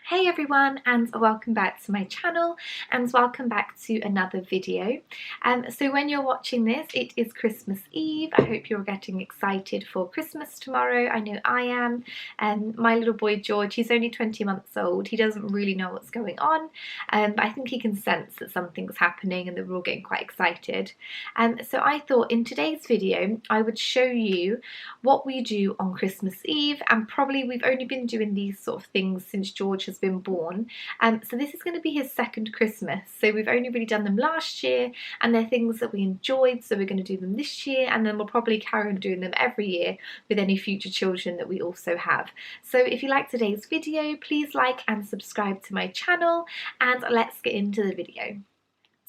Hey everyone, and welcome back to my channel, and welcome back to another video. So when you're watching this, it is Christmas Eve. I hope you're getting excited for Christmas tomorrow. I know I am. My little boy George, he's only 20 months old. He doesn't really know what's going on, but I think he can sense that something's happening and that we're all getting quite excited. So I thought in today's video I would show you what we do on Christmas Eve, and probably we've only been doing these sort of things since George has been born. So this is going to be his second Christmas, so we've only really done them last year and they're things that we enjoyed, so we're going to do them this year, and then we'll probably carry on doing them every year with any future children that we also have. So if you like today's video, please like and subscribe to my channel, and let's get into the video.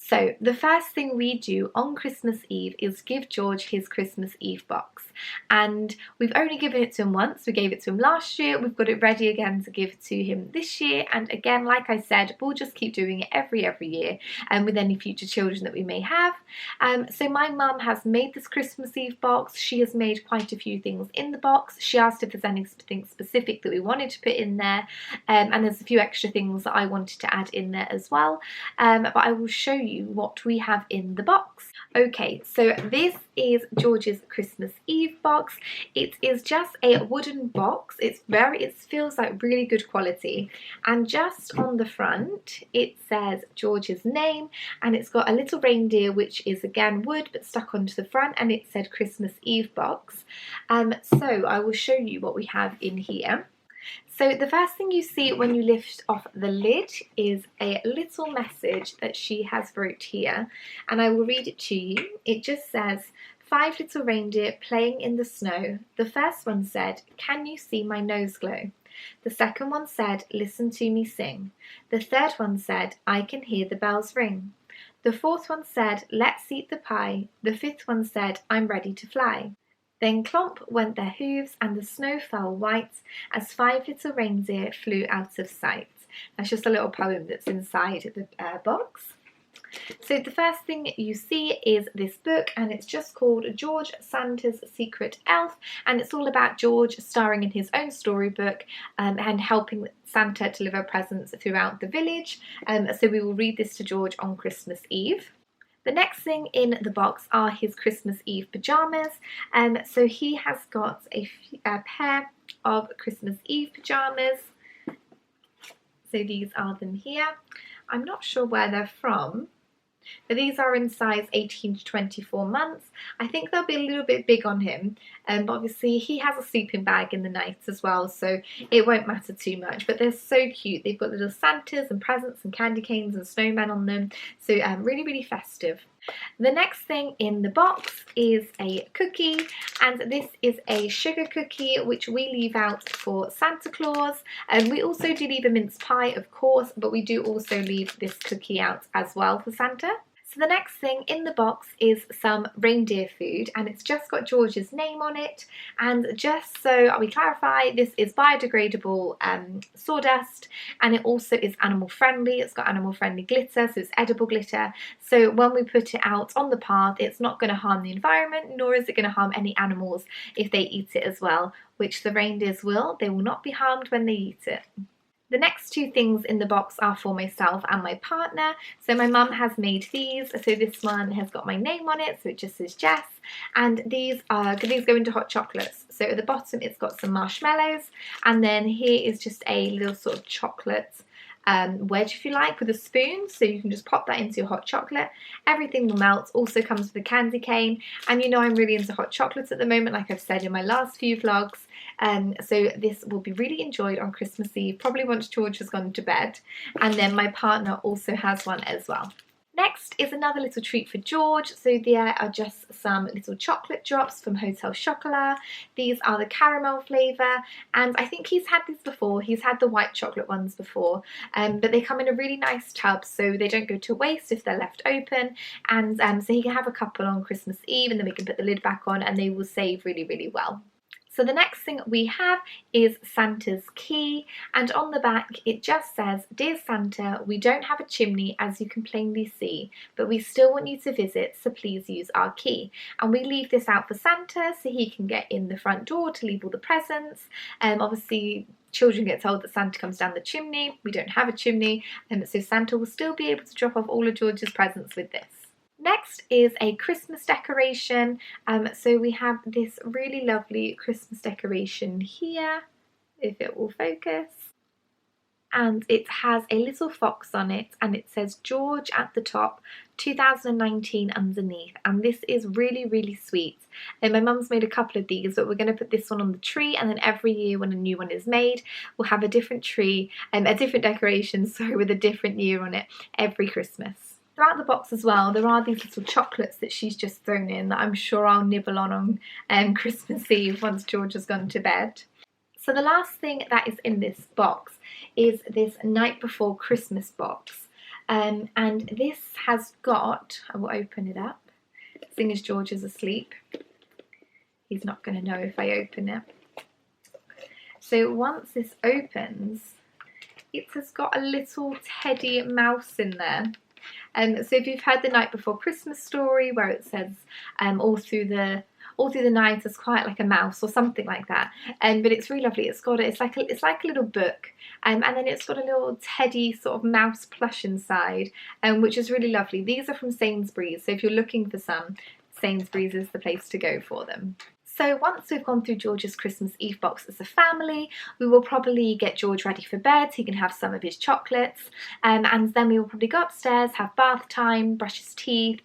So the first thing we do on Christmas Eve is give George his Christmas Eve box, and we've only given it to him once. We gave it to him last year, we've got it ready again to give to him this year, and again, like I said, we'll just keep doing it every year with any future children that we may have. So my mum has made this Christmas Eve box. She has made quite a few things in the box. She asked if there's anything specific that we wanted to put in there, and there's a few extra things that I wanted to add in there as well, but I will show you what we have in the box. Okay, so this is George's Christmas Eve box. It is just a wooden box. It feels like really good quality, and just on the front it says George's name, and it's got a little reindeer which is again wood but stuck onto the front, and it said Christmas Eve box. So I will show you what we have in here. So the first thing you see when you lift off the lid is a little message that she has wrote here, and I will read it to you. It just says, 5 little reindeer playing in the snow. The first one said, can you see my nose glow? The second one said, listen to me sing. The third one said, I can hear the bells ring. The fourth one said, let's eat the pie. The fifth one said, I'm ready to fly. Then clomp went their hooves, and the snow fell white as 5 little reindeer flew out of sight. That's just a little poem that's inside the box. So the first thing you see is this book, and it's just called George Santa's Secret Elf, and it's all about George starring in his own storybook and helping Santa deliver presents throughout the village. So we will read this to George on Christmas Eve. The next thing in the box are his Christmas Eve pyjamas. So he has got a pair of Christmas Eve pyjamas. So these are them here. I'm not sure where they're from, but these are in size 18 to 24 months. I think they'll be a little bit big on him, but obviously he has a sleeping bag in the night as well, so it won't matter too much. But they're so cute. They've got little Santas and presents and candy canes and snowmen on them, so really festive. The next thing in the box is a cookie, and this is a sugar cookie which we leave out for Santa Claus, and we also do leave a mince pie, of course, but we do also leave this cookie out as well for Santa. So the next thing in the box is some reindeer food, and it's just got George's name on it, and just so we clarify, this is biodegradable sawdust, and it also is animal friendly. It's got animal friendly glitter, so it's edible glitter, so when we put it out on the path it's not going to harm the environment, nor is it going to harm any animals if they eat it as well, which the reindeers will. They will not be harmed when they eat it. The next two things in the box are for myself and my partner. So my mum has made these. So this one has got my name on it, so it just says Jess. And these go into hot chocolates. So at the bottom it's got some marshmallows, and then here is just a little sort of chocolate wedge, if you like, with a spoon, so you can just pop that into your hot chocolate. Everything will melt. Also comes with a candy cane, and you know I'm really into hot chocolates at the moment, like I've said in my last few vlogs, so this will be really enjoyed on Christmas Eve, probably once George has gone to bed, and then my partner also has one as well. Next is another little treat for George. So there are just some little chocolate drops from Hotel Chocolat. These are the caramel flavour, and I think he's had these before. He's had the white chocolate ones before, but they come in a really nice tub, so they don't go to waste if they're left open, and so he can have a couple on Christmas Eve, and then we can put the lid back on and they will save really well. So the next thing we have is Santa's key, and on the back it just says, Dear Santa, we don't have a chimney as you can plainly see, but we still want you to visit, so please use our key. And we leave this out for Santa so he can get in the front door to leave all the presents. Obviously children get told that Santa comes down the chimney. We don't have a chimney, so Santa will still be able to drop off all of George's presents with this. Next is a Christmas decoration. So we have this really lovely Christmas decoration here, if it will focus. And it has a little fox on it, and it says George at the top, 2019 underneath, and this is really, really sweet. And my mum's made a couple of these, but we're going to put this one on the tree, and then every year when a new one is made, we'll have a different tree and a different decoration, so with a different year on it every Christmas. Throughout the box as well, there are these little chocolates that she's just thrown in that I'm sure I'll nibble on Christmas Eve once George has gone to bed. So the last thing that is in this box is this Night Before Christmas box. And this has got, I will open it up, seeing as George is asleep. He's not going to know if I open it. So once this opens, it has got a little teddy mouse in there. So if you've heard the Night Before Christmas story where it says all through the night it's quite like a mouse or something like that, but it's really lovely. It's like a little book, and then it's got a little teddy sort of mouse plush inside, which is really lovely. These are from Sainsbury's, so if you're looking for some, Sainsbury's is the place to go for them. So once we've gone through George's Christmas Eve box as a family, we will probably get George ready for bed. He can have some of his chocolates, and then we will probably go upstairs, have bath time, brush his teeth,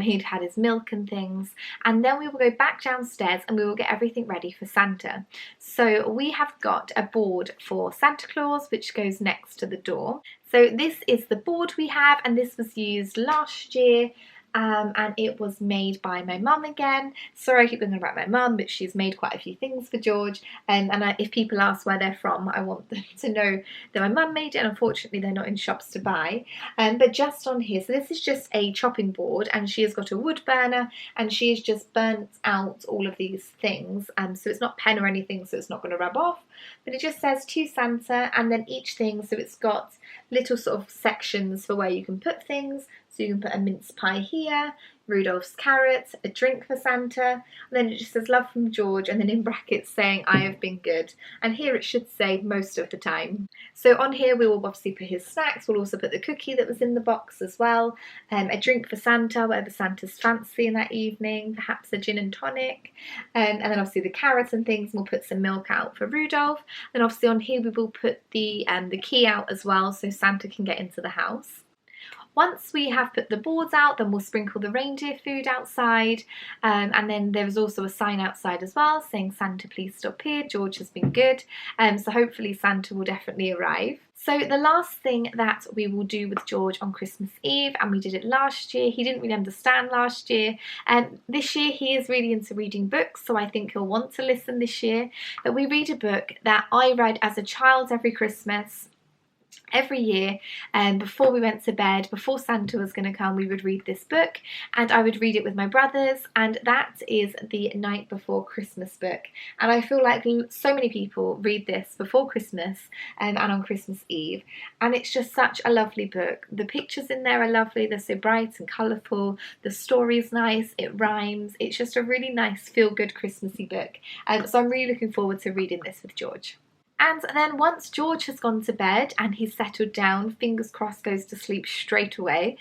he'd had his milk and things, and then we will go back downstairs and we will get everything ready for Santa. So we have got a board for Santa Claus which goes next to the door. So this is the board we have, and this was used last year. And it was made by my mum again. Sorry I keep thinking about my mum, but she's made quite a few things for George, and if people ask where they're from, I want them to know that my mum made it, and unfortunately they're not in shops to buy. But just on here, so this is just a chopping board, and she has got a wood burner, and she has just burnt out all of these things, so it's not pen or anything, so it's not going to rub off, but it just says to Santa, and then each thing, so it's got little sort of sections for where you can put things. So you can put a mince pie here, Rudolph's carrot, a drink for Santa, and then it just says love from George, and then in brackets saying I have been good, and here it should say most of the time. So on here we will obviously put his snacks. We'll also put the cookie that was in the box as well, a drink for Santa, whatever Santa's fancy in that evening, perhaps a gin and tonic, and then obviously the carrots and things. We'll put some milk out for Rudolph, and obviously on here we will put the key out as well so Santa can get into the house. Once we have put the boards out, then we'll sprinkle the reindeer food outside, and then there's also a sign outside as well saying Santa please stop here, George has been good, so hopefully Santa will definitely arrive. So the last thing that we will do with George on Christmas Eve, and we did it last year, he didn't really understand last year, and this year he is really into reading books, so I think he'll want to listen this year, but we read a book that I read as a child every Christmas. Every year, before we went to bed, before Santa was going to come, we would read this book, and I would read it with my brothers, and that is the Night Before Christmas book. And I feel like so many people read this before Christmas and on Christmas Eve, and it's just such a lovely book. The pictures in there are lovely, they're so bright and colourful, the story's nice, it rhymes, it's just a really nice feel-good Christmassy book, so I'm really looking forward to reading this with George. And then once George has gone to bed and he's settled down, fingers crossed goes to sleep straight away,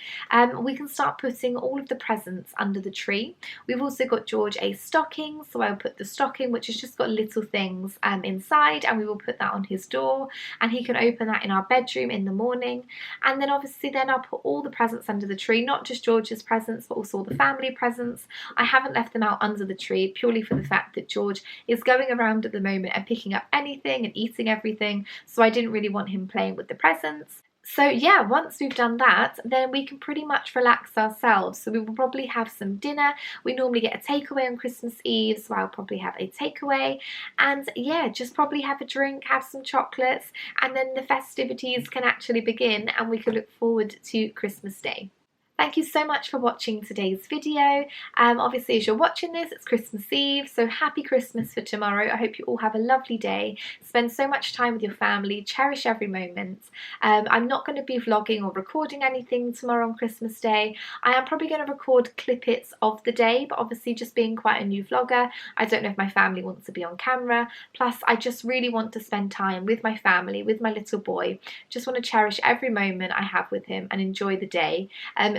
we can start putting all of the presents under the tree. We've also got George a stocking, so I'll put the stocking, which has just got little things inside, and we will put that on his door, and he can open that in our bedroom in the morning. And then obviously then I'll put all the presents under the tree, not just George's presents, but also all the family presents. I haven't left them out under the tree purely for the fact that George is going around at the moment and picking up anything and eating everything, so I didn't really want him playing with the presents. So yeah, once we've done that, then we can pretty much relax ourselves. So we will probably have some dinner. We normally get a takeaway on Christmas Eve, so I'll probably have a takeaway, and yeah, just probably have a drink, have some chocolates, and then the festivities can actually begin and we can look forward to Christmas Day. Thank you so much for watching today's video. Obviously, as you're watching this, it's Christmas Eve, so happy Christmas for tomorrow. I hope you all have a lovely day. Spend so much time with your family, cherish every moment. I'm not going to be vlogging or recording anything tomorrow on Christmas Day. I am probably going to record clippets of the day, but obviously just being quite a new vlogger, I don't know if my family wants to be on camera. Plus, I just really want to spend time with my family, with my little boy. Just want to cherish every moment I have with him and enjoy the day.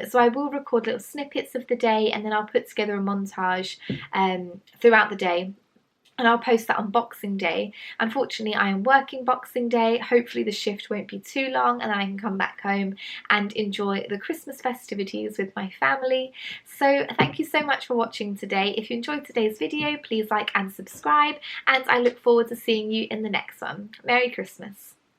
So I will record little snippets of the day, and then I'll put together a montage throughout the day, and I'll post that on Boxing Day. Unfortunately, I am working Boxing Day. Hopefully the shift won't be too long and then I can come back home and enjoy the Christmas festivities with my family. So thank you so much for watching today. If you enjoyed today's video, please like and subscribe, and I look forward to seeing you in the next one. Merry Christmas.